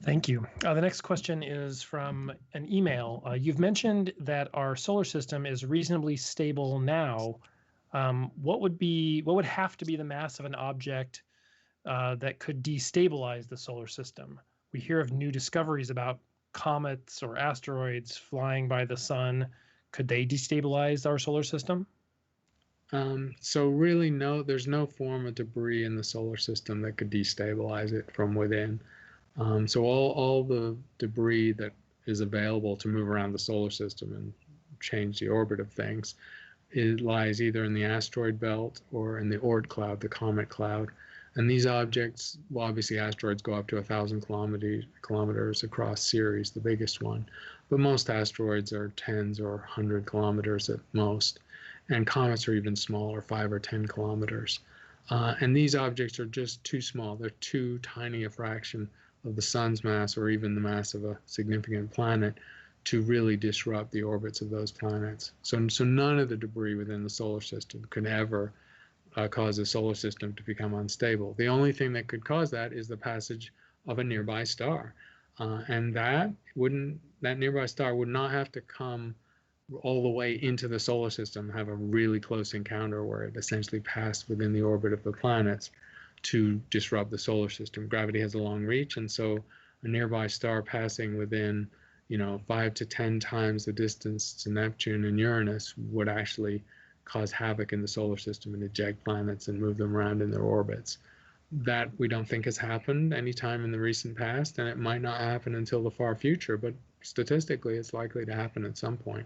Thank you. The next question is from an email. You've mentioned that our solar system is reasonably stable now. What would have to be the mass of an object that could destabilize the solar system? We hear of new discoveries about comets or asteroids flying by the sun. Could they destabilize our solar system? So really, no, there's no form of debris in the solar system that could destabilize it from within. So all the debris that is available to move around the solar system and change the orbit of things, it lies either in the asteroid belt or in the Oort cloud, the comet cloud. And these objects, well, obviously asteroids go up to 1,000 kilometers across Ceres, the biggest one. But most asteroids are tens or 100 kilometers at most. And comets are even smaller, 5 or 10 kilometers. And these objects are just too small. They're too tiny a fraction of the sun's mass or even the mass of a significant planet to really disrupt the orbits of those planets. So none of the debris within the solar system could ever cause the solar system to become unstable. The only thing that could cause that is the passage of a nearby star. And that nearby star would not have to come all the way into the solar system, have a really close encounter where it essentially passed within the orbit of the planets to disrupt the solar system. Gravity has a long reach, and so a nearby star passing within 5 to 10 times the distance to Neptune and Uranus would actually cause havoc in the solar system and eject planets and move them around in their orbits. That we don't think has happened anytime in the recent past, and it might not happen until the far future, but statistically it's likely to happen at some point.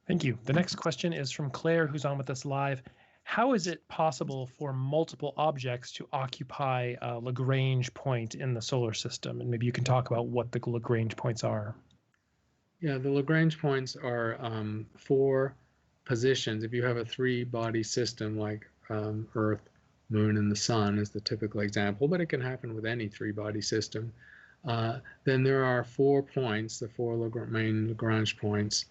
Thank you. The next question is from Claire, who's on with us live. How is it possible for multiple objects to occupy a Lagrange point in the solar system? And maybe you can talk about what the Lagrange points are. Yeah, the Lagrange points are 4 positions. If you have a 3-body system like Earth, Moon, and the Sun is the typical example, but it can happen with any 3-body system. Then there are 4 points, the 4 main Lagrange points,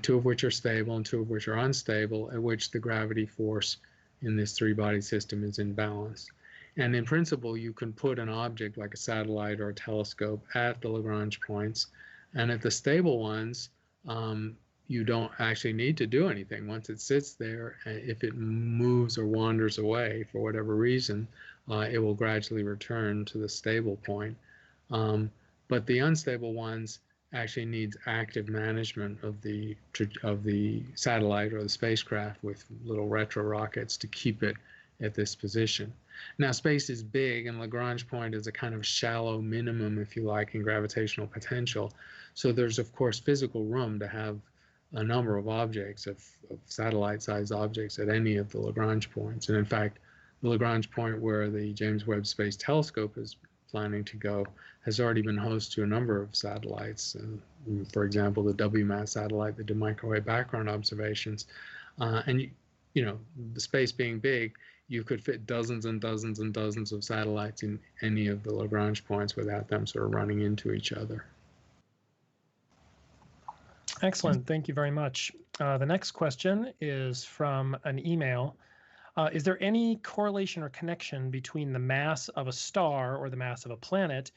2 of which are stable and 2 of which are unstable, at which the gravity force in this 3-body system is in balance. And in principle, you can put an object like a satellite or a telescope at the Lagrange points, and at the stable ones, you don't actually need to do anything. Once it sits there, if it moves or wanders away for whatever reason, it will gradually return to the stable point. But the unstable ones actually needs active management of the satellite or the spacecraft with little retro rockets to keep it at this position. Now, space is big, and Lagrange point is a kind of shallow minimum, if you like, in gravitational potential. So there's, of course, physical room to have a number of objects, of satellite-sized objects at any of the Lagrange points. And in fact, the Lagrange point where the James Webb Space Telescope is planning to go has already been host to a number of satellites. For example, the WMAP satellite that did microwave background observations. And the space being big, you could fit dozens and dozens and dozens of satellites in any of the Lagrange points without them sort of running into each other. Excellent. Thank you very much. The next question is from an email. Is there any correlation or connection between the mass of a star or the mass of a planet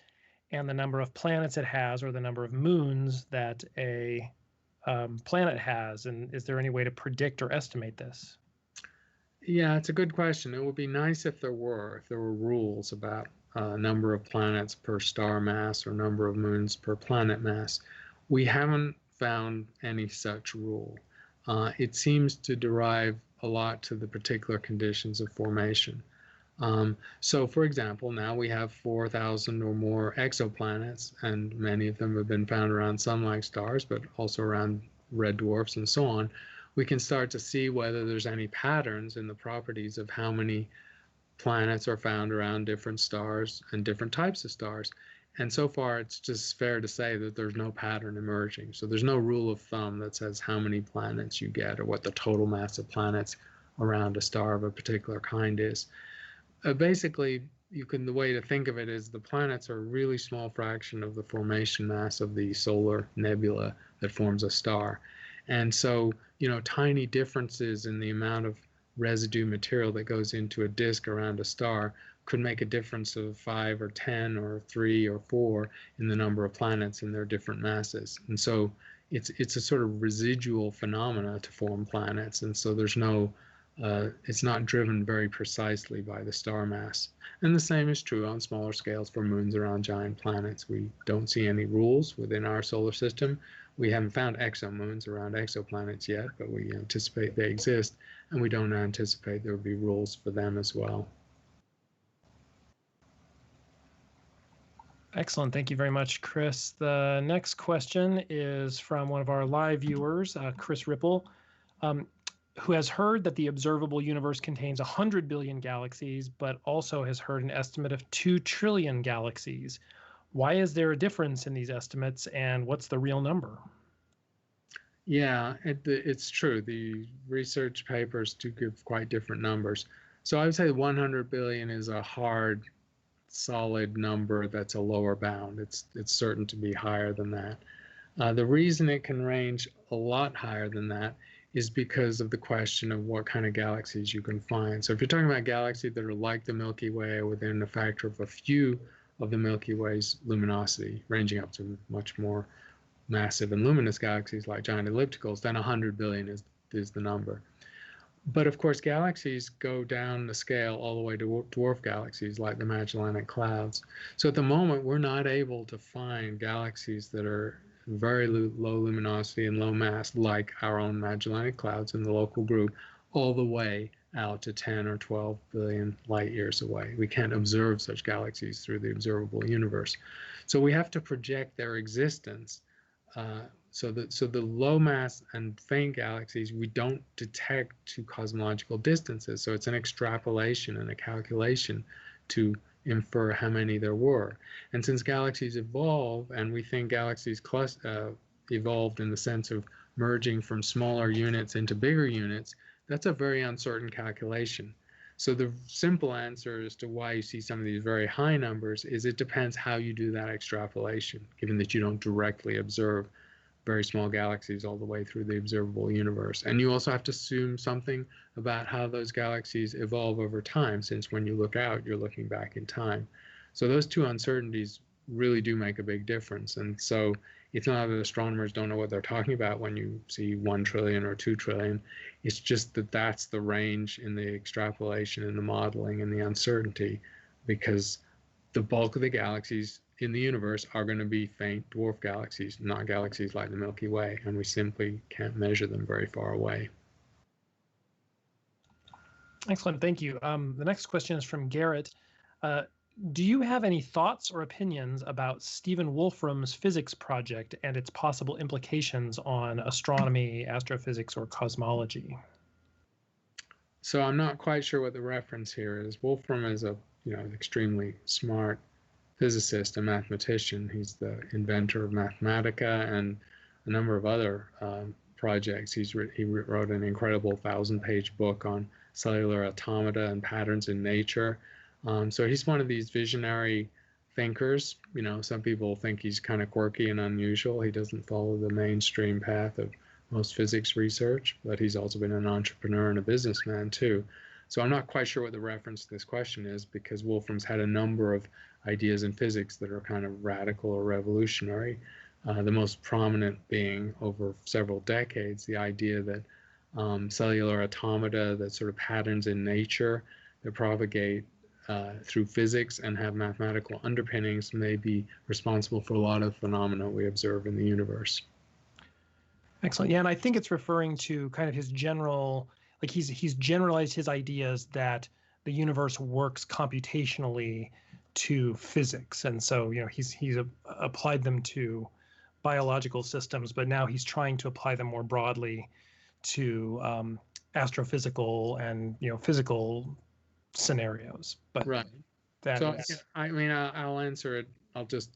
and the number of planets it has or the number of moons that a planet has? And is there any way to predict or estimate this? Yeah, it's a good question. It would be nice if there were rules about number of planets per star mass or number of moons per planet mass. We haven't found any such rule. It seems to derive a lot to the particular conditions of formation. So, for example, now we have 4,000 or more exoplanets, and many of them have been found around sun-like stars, but also around red dwarfs and so on. We can start to see whether there's any patterns in the properties of how many planets are found around different stars and different types of stars. And so far, it's just fair to say that there's no pattern emerging. So there's no rule of thumb that says how many planets you get or what the total mass of planets around a star of a particular kind is. Basically, the way to think of it is the planets are a really small fraction of the formation mass of the solar nebula that forms a star. And so, tiny differences in the amount of residue material that goes into a disk around a star could make a difference of 5 or 10 or 3 or 4 in the number of planets in their different masses. And so it's a sort of residual phenomena to form planets. And so it's not driven very precisely by the star mass. And the same is true on smaller scales for moons around giant planets. We don't see any rules within our solar system. We haven't found exomoons around exoplanets yet, but we anticipate they exist, and we don't anticipate there will be rules for them as well. Excellent. Thank you very much, Chris. The next question is from one of our live viewers, Chris Ripple. who has heard that the observable universe contains 100 billion galaxies, but also has heard an estimate of 2 trillion galaxies. Why is there a difference in these estimates, and what's the real number? Yeah, it's true. The research papers do give quite different numbers. So I would say 100 billion is a hard, solid number that's a lower bound. It's certain to be higher than that. The reason it can range a lot higher than that is because of the question of what kind of galaxies you can find. So if you're talking about galaxies that are like the Milky Way within a factor of a few of the Milky Way's luminosity, ranging up to much more massive and luminous galaxies like giant ellipticals, then 100 billion is the number. But of course, galaxies go down the scale all the way to dwarf galaxies like the Magellanic Clouds. So at the moment, we're not able to find galaxies that are very low luminosity and low mass, like our own Magellanic Clouds in the local group, all the way out to 10 or 12 billion light years away. We can't observe such galaxies through the observable universe. So we have to project their existence. So the low mass and faint galaxies we don't detect to cosmological distances. So it's an extrapolation and a calculation to infer how many there were. And since galaxies evolve, and we think galaxies evolved in the sense of merging from smaller units into bigger units, that's a very uncertain calculation. So the simple answer as to why you see some of these very high numbers is it depends how you do that extrapolation, given that you don't directly observe very small galaxies all the way through the observable universe. And you also have to assume something about how those galaxies evolve over time, since when you look out, you're looking back in time. So those two uncertainties really do make a big difference. And so it's not that astronomers don't know what they're talking about when you see 1 trillion or 2 trillion. It's just that that's the range in the extrapolation and the modeling and the uncertainty, because the bulk of the galaxies in the universe are going to be faint dwarf galaxies, not galaxies like the Milky Way, and we simply can't measure them very far away. Excellent, thank you. The next question is from Garrett. Do you have any thoughts or opinions about Stephen Wolfram's physics project and its possible implications on astronomy, astrophysics, or cosmology? So I'm not quite sure what the reference here is. Wolfram is a extremely smart physicist and mathematician. He's the inventor of Mathematica and a number of other projects. He wrote an incredible 1,000-page book on cellular automata and patterns in nature. So he's one of these visionary thinkers. Some people think he's kind of quirky and unusual. He doesn't follow the mainstream path of most physics research, but he's also been an entrepreneur and a businessman too. So I'm not quite sure what the reference to this question is, because Wolfram's had a number of ideas in physics that are kind of radical or revolutionary. The most prominent being, over several decades, the idea that cellular automata, that sort of patterns in nature that propagate through physics and have mathematical underpinnings, may be responsible for a lot of phenomena we observe in the universe. Excellent. Yeah, and I think it's referring to kind of his general, like he's generalized his ideas that the universe works computationally to physics, and so he's applied them to biological systems, but now he's trying to apply them more broadly to astrophysical and physical scenarios. But right. I'll answer it. I'll just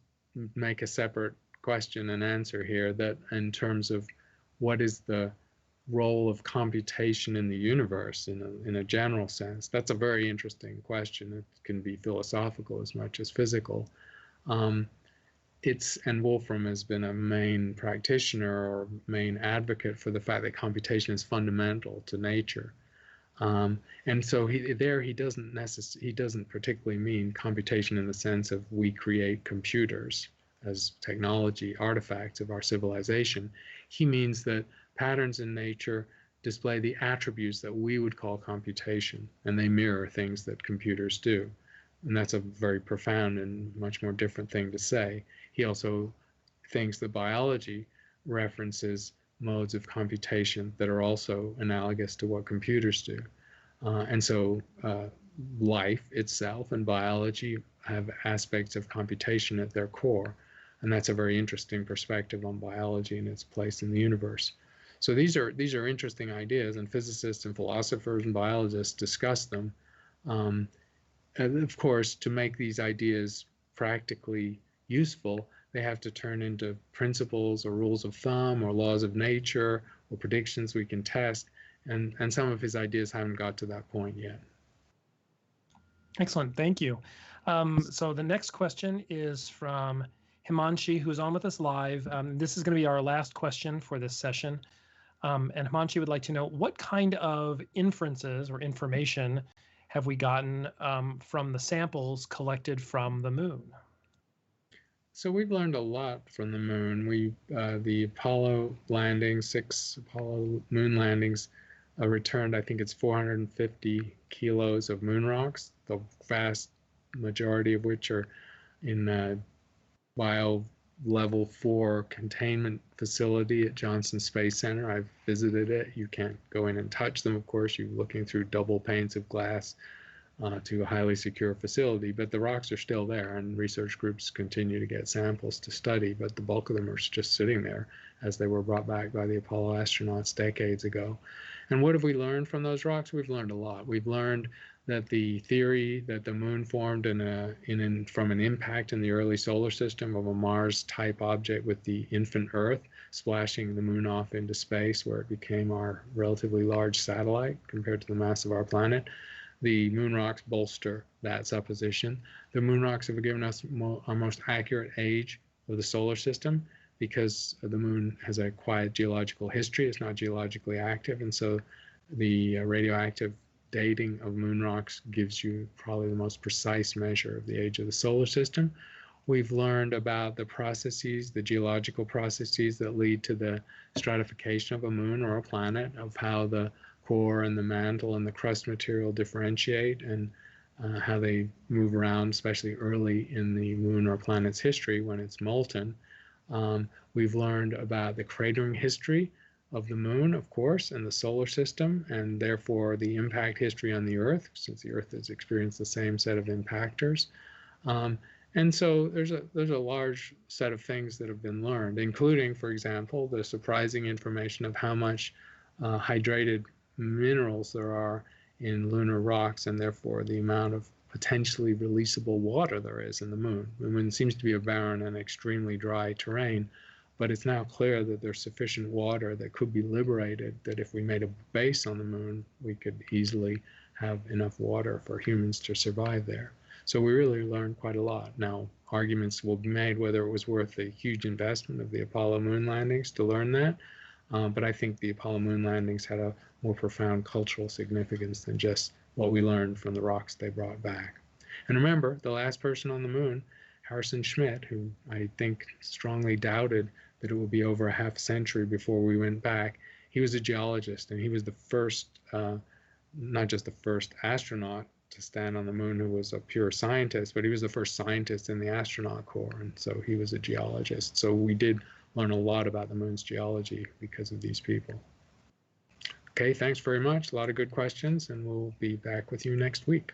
make a separate question and answer here, that in terms of what is the role of computation in the universe in a general sense, that's a very interesting question. It can be philosophical as much as physical. And Wolfram has been a main practitioner or main advocate for the fact that computation is fundamental to nature. And so he doesn't particularly mean computation in the sense of we create computers as technology artifacts of our civilization. He means that patterns in nature display the attributes that we would call computation, and they mirror things that computers do. And that's a very profound and much more different thing to say. He also thinks that biology references modes of computation that are also analogous to what computers do. And so life itself and biology have aspects of computation at their core. And that's a very interesting perspective on biology and its place in the universe. So these are interesting ideas, and physicists and philosophers and biologists discuss them. And of course, to make these ideas practically useful, they have to turn into principles or rules of thumb or laws of nature or predictions we can test. And some of his ideas haven't got to that point yet. Excellent, thank you. So the next question is from Himanshi, who's on with us live. This is going to be our last question for this session. And Himanshi would like to know, what kind of inferences or information have we gotten from the samples collected from the moon? So we've learned a lot from the moon. The Apollo landings, 6 Apollo moon landings, returned, I think it's 450 kilos of moon rocks, the vast majority of which are in bio level 4 containment facility at Johnson Space Center. I've visited it. You can't go in and touch them, of course. You're looking through double panes of glass to a highly secure facility, but the rocks are still there, and research groups continue to get samples to study, but the bulk of them are just sitting there as they were brought back by the Apollo astronauts decades ago. And what have we learned from those rocks? We've learned a lot. We've learned that the theory that the moon formed from an impact in the early solar system of a Mars-type object with the infant Earth, splashing the moon off into space where it became our relatively large satellite compared to the mass of our planet. The moon rocks bolster that supposition. The moon rocks have given us our most accurate age of the solar system because the moon has a quiet geological history. It's not geologically active, and so the radioactive dating of moon rocks gives you probably the most precise measure of the age of the solar system. We've learned about the processes, the geological processes that lead to the stratification of a moon or a planet, of how the core and the mantle and the crust material differentiate, and how they move around, especially early in the moon or planet's history when it's molten. We've learned about the cratering history of the moon, of course, and the solar system, and therefore the impact history on the Earth, since the Earth has experienced the same set of impactors. And so there's a large set of things that have been learned, including, for example, the surprising information of how much hydrated minerals there are in lunar rocks, and therefore the amount of potentially releasable water there is in the moon. The moon seems to be a barren and extremely dry terrain, but it's now clear that there's sufficient water that could be liberated, that if we made a base on the moon, we could easily have enough water for humans to survive there. So we really learned quite a lot. Now, arguments will be made whether it was worth the huge investment of the Apollo moon landings to learn that, but I think the Apollo moon landings had a more profound cultural significance than just what we learned from the rocks they brought back. And remember, the last person on the moon, Harrison Schmitt, who I think strongly doubted that it would be over a half century before we went back, he was a geologist, and he was the first, not just the first astronaut to stand on the moon who was a pure scientist, but he was the first scientist in the astronaut corps, and so he was a geologist. So we did learn a lot about the moon's geology because of these people. Okay, thanks very much. A lot of good questions, and we'll be back with you next week.